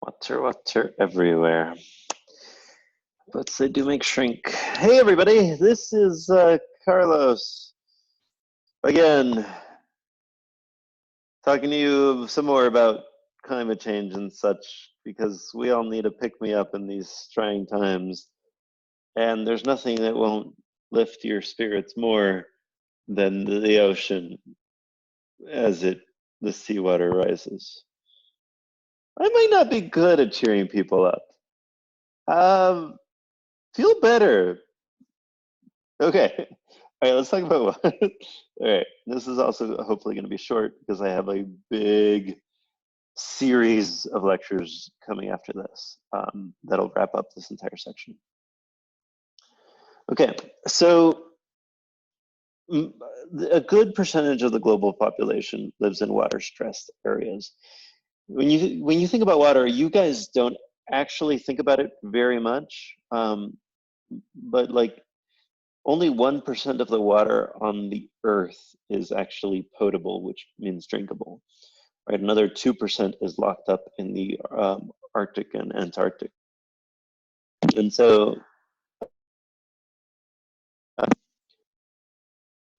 Water, water everywhere. But they do make shrink. Hey, everybody, this is Carlos again, talking to you some more about climate change and such, because we all need a pick-me-up in these trying times. And there's nothing that won't lift your spirits more than the ocean as the seawater rises. I might not be good at cheering people up. Feel better. Okay. All right, let's talk about what. All right, this is also hopefully going to be short because I have a big series of lectures coming after this that'll wrap up this entire section. Okay, so a good percentage of the global population lives in water-stressed areas. When you think about water, you guys don't actually think about it very much, but like only 1% of the water on the Earth is actually potable, which means drinkable. Right, another 2% is locked up in the Arctic and Antarctic, and so.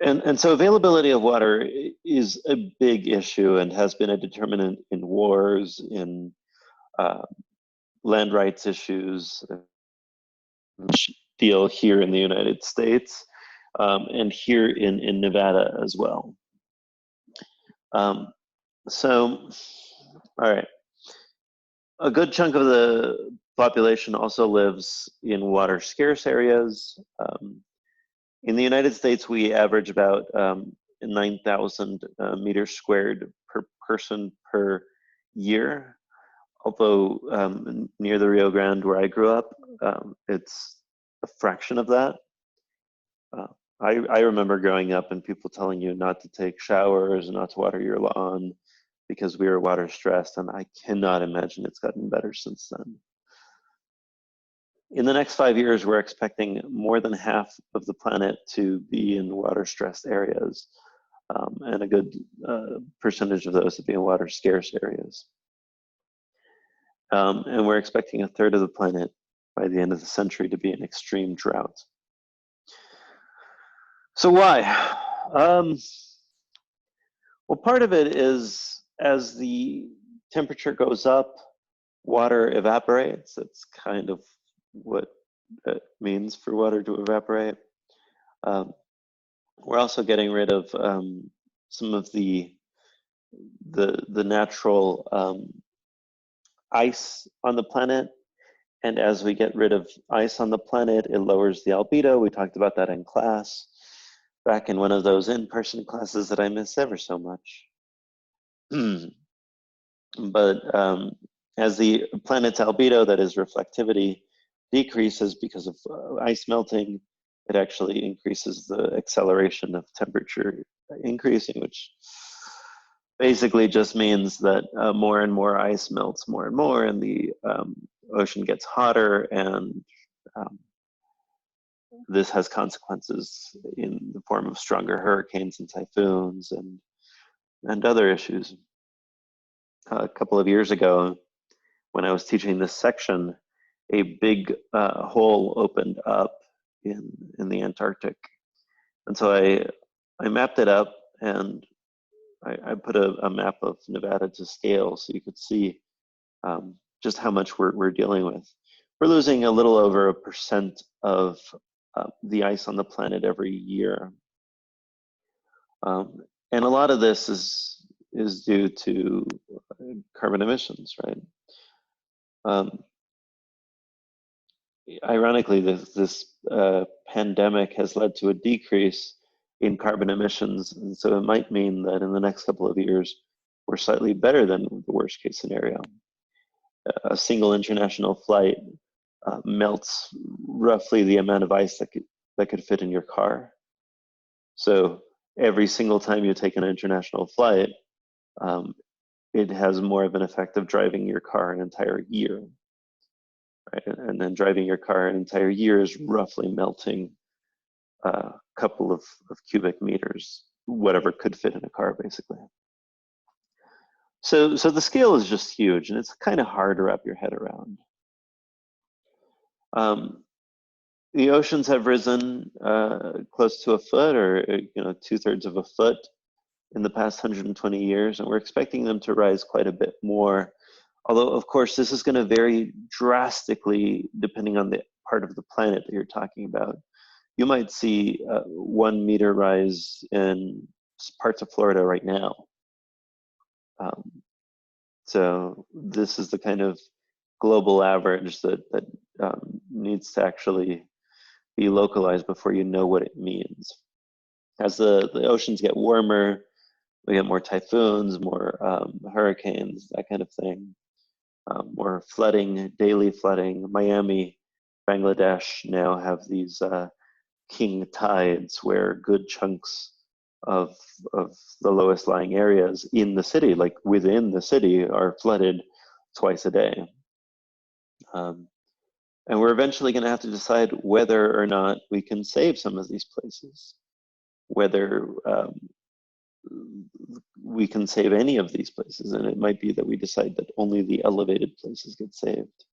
And so availability of water is a big issue and has been a determinant in wars, in land rights issues, deal here in the United States, and here in Nevada as well. So, all right. A good chunk of the population also lives in water scarce areas. In the United States, we average about 9,000 meters squared per person per year. Although near the Rio Grande where I grew up, it's a fraction of that. I remember growing up and people telling you not to take showers, not to water your lawn because we were water stressed, and I cannot imagine it's gotten better since then. In the next 5 years, we're expecting more than half of the planet to be in water-stressed areas, and a good percentage of those to be in water-scarce areas. And we're expecting a third of the planet by the end of the century to be in extreme drought. So why? Well, part of it is as the temperature goes up, water evaporates. That's kind of what it means for water to evaporate. We're also getting rid of some of the natural ice on the planet. And as we get rid of ice on the planet, it lowers the albedo. We talked about that in class, back in one of those in-person classes that I miss ever so much. But as the planet's albedo, that is reflectivity, decreases because of ice melting, it actually increases the acceleration of temperature increasing, which basically just means that more and more ice melts more and more, and the ocean gets hotter, and this has consequences in the form of stronger hurricanes and typhoons and other issues. A couple of years ago, when I was teaching this section, a big hole opened up in the Antarctic. And so I mapped it up, and I put a map of Nevada to scale so you could see just how much we're dealing with. We're losing a little over 1% of the ice on the planet every year. And a lot of this is due to carbon emissions, right? Ironically, this pandemic has led to a decrease in carbon emissions, and so it might mean that in the next couple of years, we're slightly better than the worst case scenario. A single international flight melts roughly the amount of ice that could fit in your car. So every single time you take an international flight, it has more of an effect of driving your car an entire year. Right? And then driving your car an entire year is roughly melting a couple of cubic meters, whatever could fit in a car, basically. So the scale is just huge, and it's kind of hard to wrap your head around. The oceans have risen close to a foot, or 2/3 of a foot in the past 120 years, and we're expecting them to rise quite a bit more. Although, of course, this is going to vary drastically depending on the part of the planet that you're talking about. You might see 1 meter rise in parts of Florida right now. So this is the kind of global average that needs to actually be localized before you know what it means. As the oceans get warmer, we get more typhoons, more hurricanes, that kind of thing. More flooding, daily flooding. Miami, Bangladesh now have these king tides where good chunks of the lowest lying areas in the city, like within the city, are flooded twice a day. And we're eventually going to have to decide whether or not we can save some of these places, whether we can save any of these places. And it might be that we decide that only the elevated places get saved,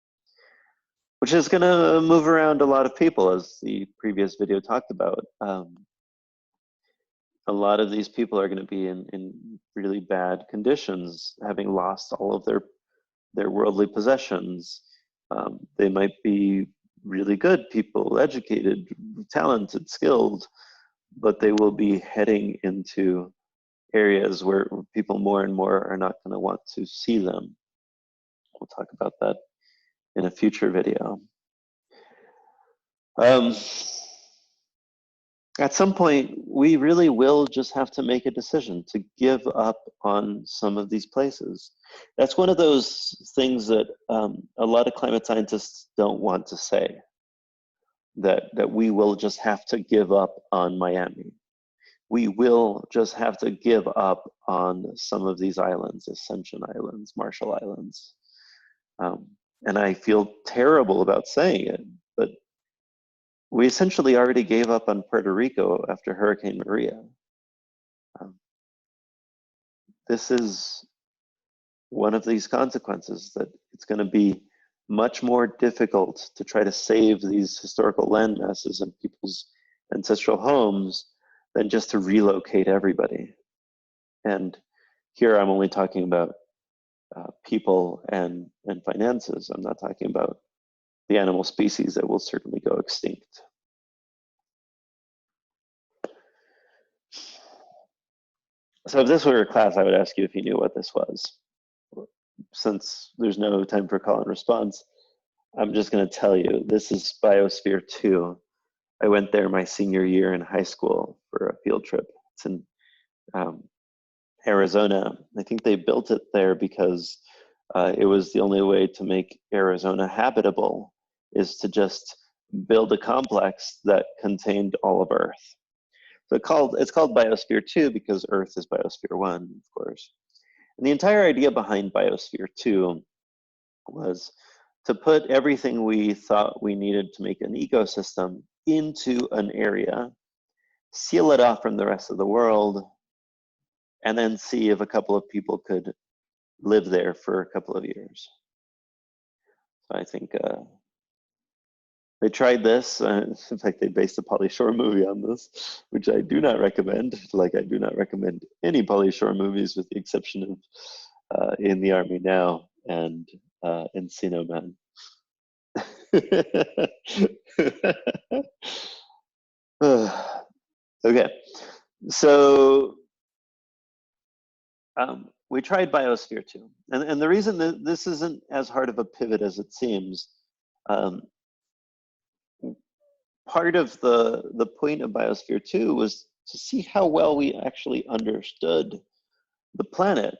which is going to move around a lot of people, as the previous video talked about. A lot of these people are going to be in really bad conditions, having lost all of their worldly possessions. They might be really good people, educated, talented, skilled, but they will be heading into areas where people more and more are not going to want to see them. We'll talk about that in a future video. At some point, we really will just have to make a decision to give up on some of these places. That's one of those things that a lot of climate scientists don't want to say, that we will just have to give up on Miami. We will just have to give up on some of these islands, Ascension Islands, Marshall Islands. And I feel terrible about saying it, but we essentially already gave up on Puerto Rico after Hurricane Maria. This is one of these consequences, that it's going to be much more difficult to try to save these historical land masses and people's ancestral homes than just to relocate everybody. And here I'm only talking about people and finances. I'm not talking about the animal species that will certainly go extinct. So if this were a class, I would ask you if you knew what this was. Since there's no time for call and response, I'm just going to tell you, this is Biosphere 2. I went there my senior year in high school for a field trip. It's in Arizona. I think they built it there because it was the only way to make Arizona habitable, is to just build a complex that contained all of Earth. So it's called Biosphere 2 because Earth is Biosphere 1, of course. And the entire idea behind Biosphere 2 was to put everything we thought we needed to make an ecosystem into an area, seal it off from the rest of the world, and then see if a couple of people could live there for a couple of years. So I think they tried this. In fact, they based a Pauly Shore movie on this, which I do not recommend. Like, I do not recommend any Pauly Shore movies, with the exception of In the Army Now and Encino Man. Okay, so we tried Biosphere 2. And the reason that this isn't as hard of a pivot as it seems, part of the point of Biosphere 2 was to see how well we actually understood the planet.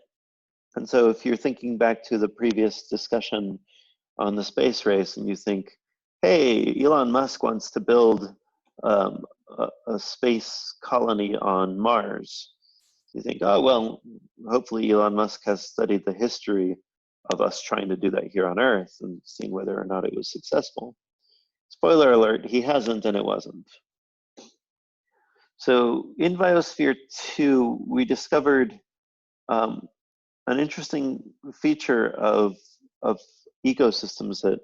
And so if you're thinking back to the previous discussion on the space race, and you think, hey, Elon Musk wants to build a space colony on Mars. You think, oh, well, hopefully Elon Musk has studied the history of us trying to do that here on Earth and seen whether or not it was successful. Spoiler alert, he hasn't, and it wasn't. So in Biosphere 2, we discovered an interesting feature of ecosystems that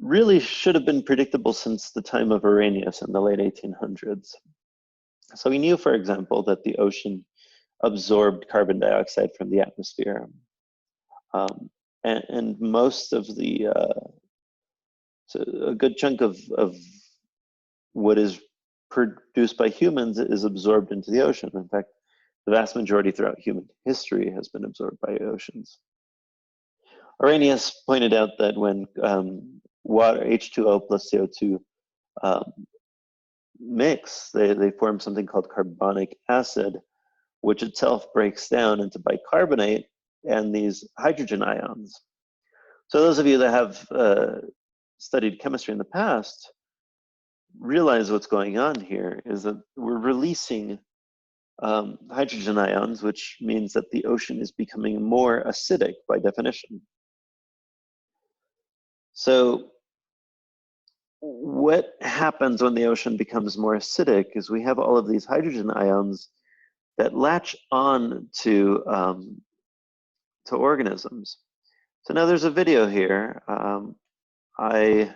really should have been predictable since the time of Arrhenius in the late 1800s. So we knew, for example, that the ocean absorbed carbon dioxide from the atmosphere. And most of the, so a good chunk of what is produced by humans is absorbed into the ocean. In fact, the vast majority throughout human history has been absorbed by oceans. Arrhenius pointed out that when water, H2O plus CO2 mix, they form something called carbonic acid, which itself breaks down into bicarbonate and these hydrogen ions. So those of you that have studied chemistry in the past realize what's going on here is that we're releasing hydrogen ions, which means that the ocean is becoming more acidic by definition. So what happens when the ocean becomes more acidic is we have all of these hydrogen ions that latch on to organisms. So now there's a video here. I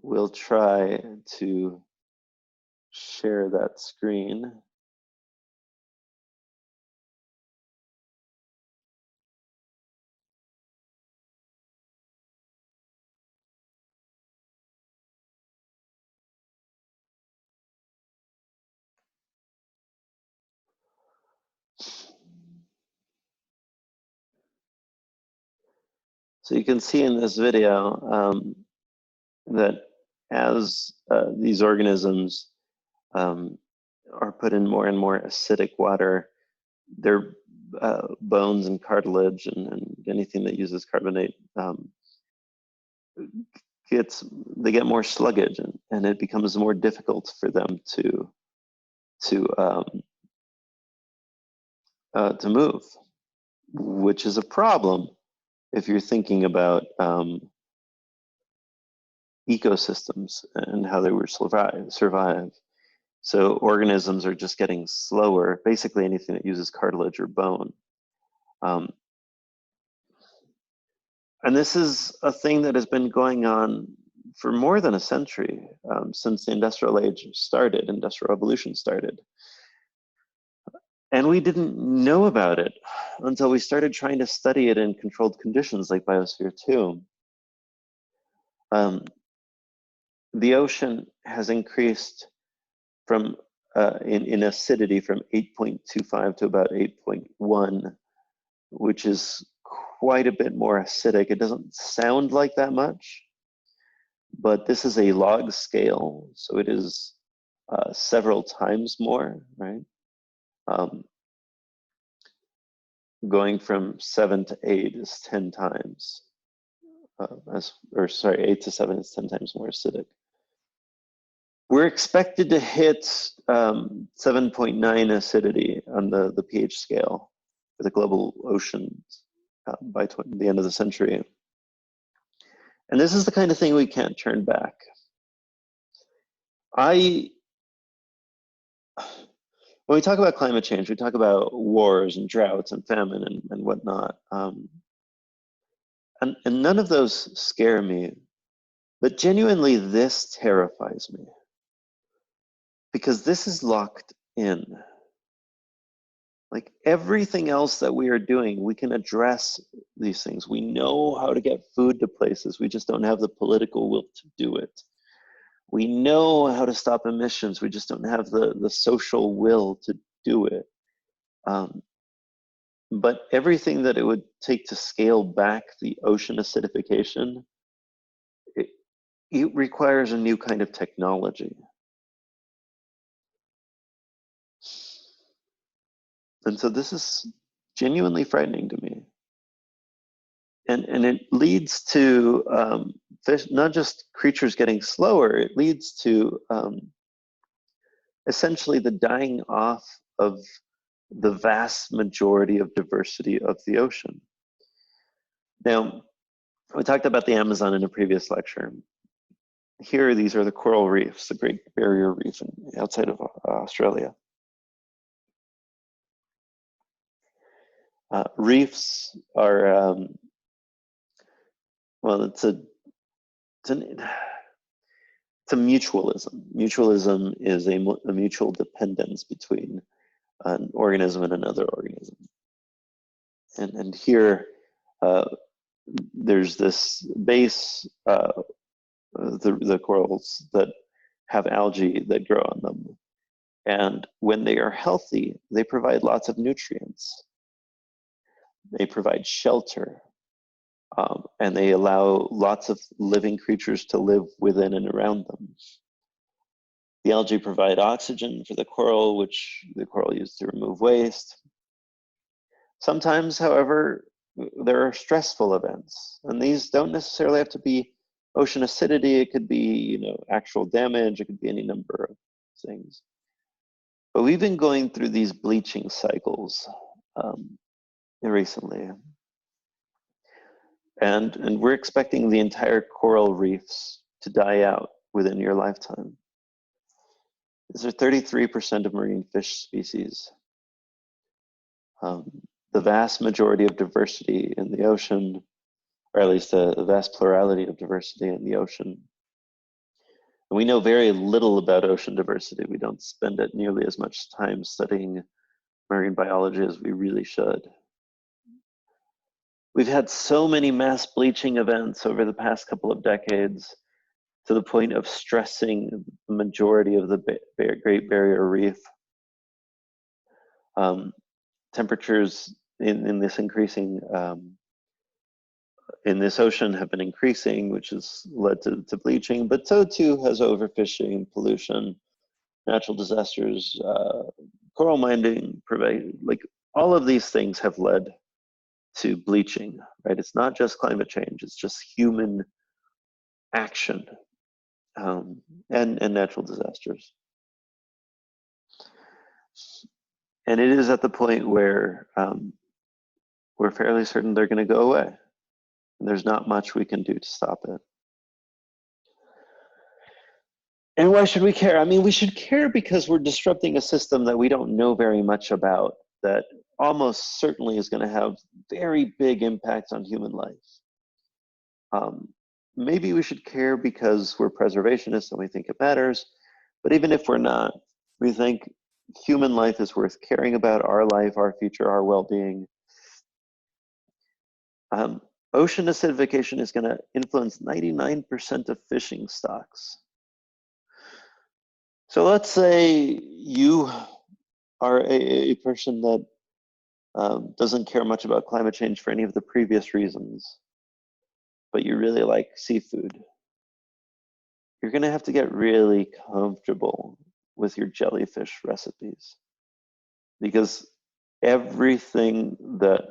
will try to share that screen. So you can see in this video that as these organisms are put in more and more acidic water, their bones and cartilage and anything that uses carbonate they get more sluggish, and it becomes more difficult for them to move, which is a problem if you're thinking about ecosystems and how they will survive. So organisms are just getting slower, basically anything that uses cartilage or bone. And this is a thing that has been going on for more than a century, since the industrial age started, industrial revolution started. And we didn't know about it until we started trying to study it in controlled conditions like Biosphere 2. The ocean has increased from in acidity from 8.25 to about 8.1, which is quite a bit more acidic. It doesn't sound like that much, but this is a log scale, so it is several times more, right? Going from 7 to 8 is 10 times, 8 to 7 is 10 times more acidic. We're expected to hit 7.9 acidity on the pH scale for the global oceans by the end of the century. And this is the kind of thing we can't turn back. When we talk about climate change, we talk about wars and droughts and famine and whatnot. And none of those scare me, but genuinely this terrifies me. Because this is locked in. Like everything else that we are doing, we can address these things. We know how to get food to places. We just don't have the political will to do it. We know how to stop emissions. We just don't have the social will to do it. But everything that it would take to scale back the ocean acidification, it requires a new kind of technology. And so this is genuinely frightening to me. And it leads to fish, not just creatures getting slower, it leads to essentially the dying off of the vast majority of diversity of the ocean. Now, we talked about the Amazon in a previous lecture. Here, these are the coral reefs, the Great Barrier Reef outside of Australia. Reefs are, well, it's a mutualism. Mutualism is a mutual dependence between an organism and another organism. And here, there's this base, the corals that have algae that grow on them. And when they are healthy, they provide lots of nutrients. They provide shelter, and they allow lots of living creatures to live within and around them. The algae provide oxygen for the coral, which the coral uses to remove waste. Sometimes, however, there are stressful events, and these don't necessarily have to be ocean acidity. It could be, actual damage. It could be any number of things. But we've been going through these bleaching cycles recently, and we're expecting the entire coral reefs to die out within your lifetime. These are 33% of marine fish species. The vast majority of diversity in the ocean, or at least a vast plurality of diversity in the ocean. And we know very little about ocean diversity. We don't spend it nearly as much time studying marine biology as we really should. We've had so many mass bleaching events over the past couple of decades to the point of stressing the majority of the Great Barrier Reef. Temperatures in this increasing, in this ocean have been increasing, which has led to bleaching, but so too has overfishing, pollution, natural disasters, coral mining, like all of these things have led to bleaching, right? It's not just climate change, it's just human action, and natural disasters. And it is at the point where we're fairly certain they're going to go away. And there's not much we can do to stop it. And why should we care? I mean, we should care because we're disrupting a system that we don't know very much about, that almost certainly is going to have very big impacts on human life. Maybe we should care because we're preservationists and we think it matters. But even if we're not, we think human life is worth caring about, our life, our future, our well-being. Ocean acidification is going to influence 99% of fishing stocks. So let's say you are a person that doesn't care much about climate change for any of the previous reasons, but you really like seafood. You're going to have to get really comfortable with your jellyfish recipes, because everything that,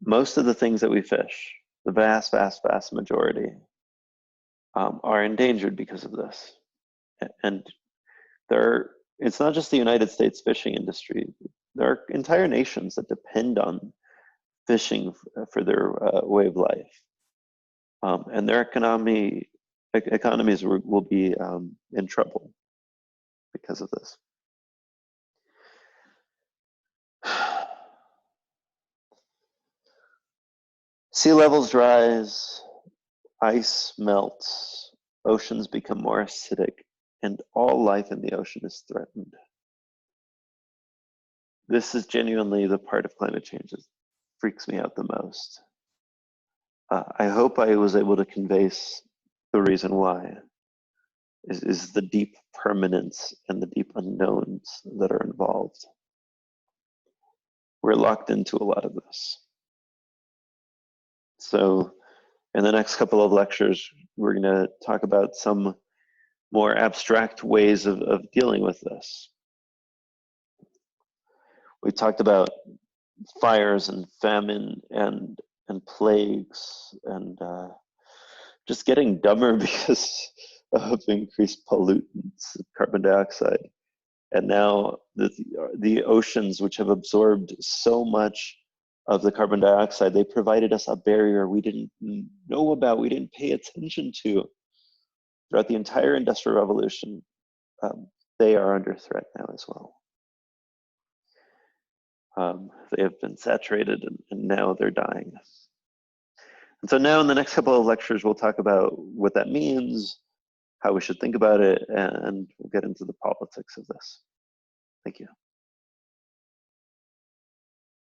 most of the things that we fish, the vast, vast, vast majority, are endangered because of this. And it's not just the United States fishing industry. There are entire nations that depend on fishing for their way of life. And their economies will be in trouble because of this. Sea levels rise, ice melts, oceans become more acidic, and all life in the ocean is threatened. This is genuinely the part of climate change that freaks me out the most. I hope I was able to convey the reason why is the deep permanence and the deep unknowns that are involved. We're locked into a lot of this. So in the next couple of lectures, we're going to talk about some more abstract ways of dealing with this. We talked about fires and famine and plagues and just getting dumber because of increased pollutants, carbon dioxide. And now the oceans, which have absorbed so much of the carbon dioxide, they provided us a barrier we didn't know about, we didn't pay attention to. Throughout the entire Industrial Revolution, they are under threat now as well. They have been saturated and now they're dying. And so now in the next couple of lectures, we'll talk about what that means, how we should think about it, and we'll get into the politics of this. Thank you.